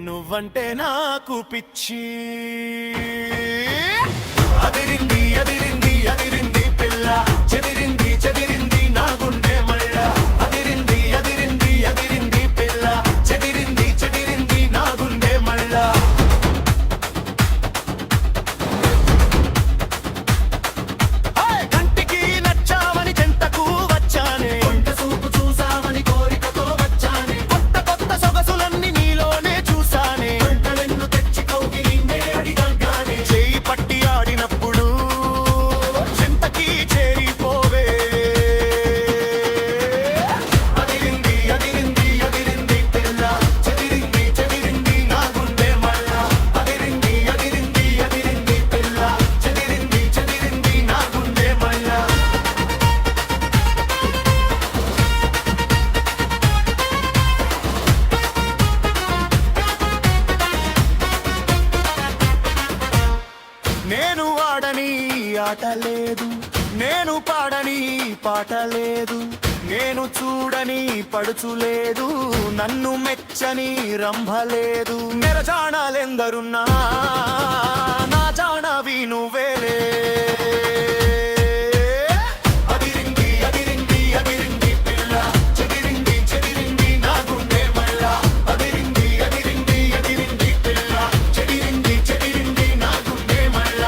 నువ్వంటే నాకు పిచ్చి అదిరింది అదిరింది అదిరింది పిల్ల చెదిరింది చెదిరింది నా గుండె మళ్ళ అదిరింది అదిరింది అదిరింది పిల్ల చెదిరింది చెదిరింది నా గుండె మళ్ళ కంటికి నచ్చావని చెంతకు వచ్చానే కొంట సూపు చూసావని కోరికతో వచ్చానే కొత్త కొత్త సొగసులన్నీ నీలోనే చూసానే వెంటలెన్ను తెచ్చి కౌగిలి అడిగానే చేయి పట్టి ఆడినప్పుడు చింతకి చేరిపోవే అదిరింది అదిరింది అదిరింది పిల్ల చెదిరింది చెదిరింది నా గుండె మళ్ళ అదిరింది అదిరింది అదిరింది పిల్ల చెదిరింది చెదిరింది నా గుండె మళ్ళ నేను వాడని ఆట లేదు నేను పాడని పాట లేదు నేను చూడని పడుచు లేదు నన్ను మెచ్చని రంభ లేదు నెరజాణాలెందరున్నా నా జానవి నువ్వేలే అదిరింది అదిరింది అదిరింది పిల్ల చెదిరింది చెదిరింది నా గుండె మళ్ళ అదిరింది అదిరింది అదిరింది పిల్ల చెదిరింది చెదిరింది నా గుండె మళ్ళ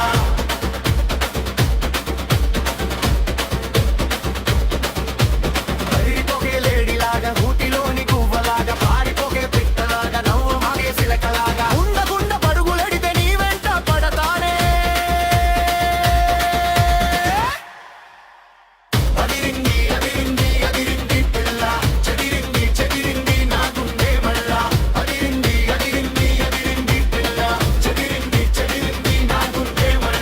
అదిరిపోకే లేడీలాగా ఊటిలోని గువ్వలాగా పారిపోకే పిట్టలాగా నవ్వు మాగే సిలకలాగా ఉండకుండా పరుగులెడితే నీ వెంట పడతానే అదిరింది అదిరింది అదిరింది పిల్ల చెదిరింది చెదిరింది నా గుండె మళ్ళ అదిరింది అదిరింది అదిరింది పిల్ల చెదిరింది చెదిరింది నా గుండె మళ్ళ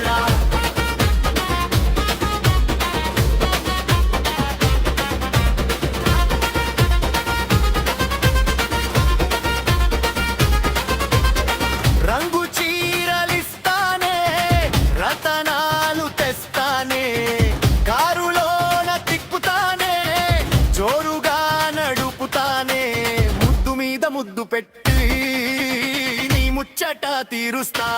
రంగు చీరలిస్తానే రతనాలు తెస్తానే కారులోన తిప్పుతానే జోరుగా నడుపుతానే ముద్దు మీద ముద్దు పెట్టి నీ ముచ్చట తీరుస్తా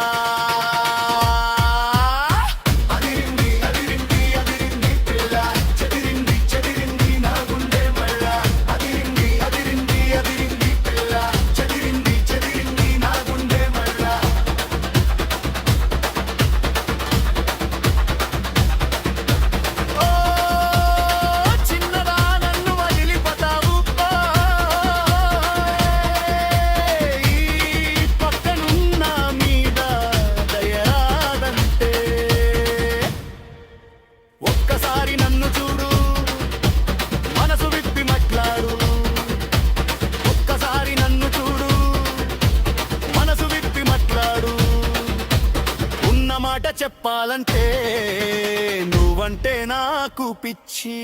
అదిరింది అదిరింది అదిరింది పిల్ల చెదిరింది చెదిరింది నా గుండె మళ్ళ అదిరింది అదిరింది అదిరింది పిల్ల చెదిరింది చెదిరింది నా గుండె మళ్ళ ఓ చిన్నదా నన్ను వదిలిపోతావు ఈ పక్కనున్న మీద దయరాదంటే ఒక్కసారి నన్ను చూడు మనసు విప్పి మాట్లాడు ఒక్కసారి నన్ను చూడు మనసు విప్పి మాట్లాడు ఉన్న మాట చెప్పాలంటే నువ్వంటే నాకు పిచ్చి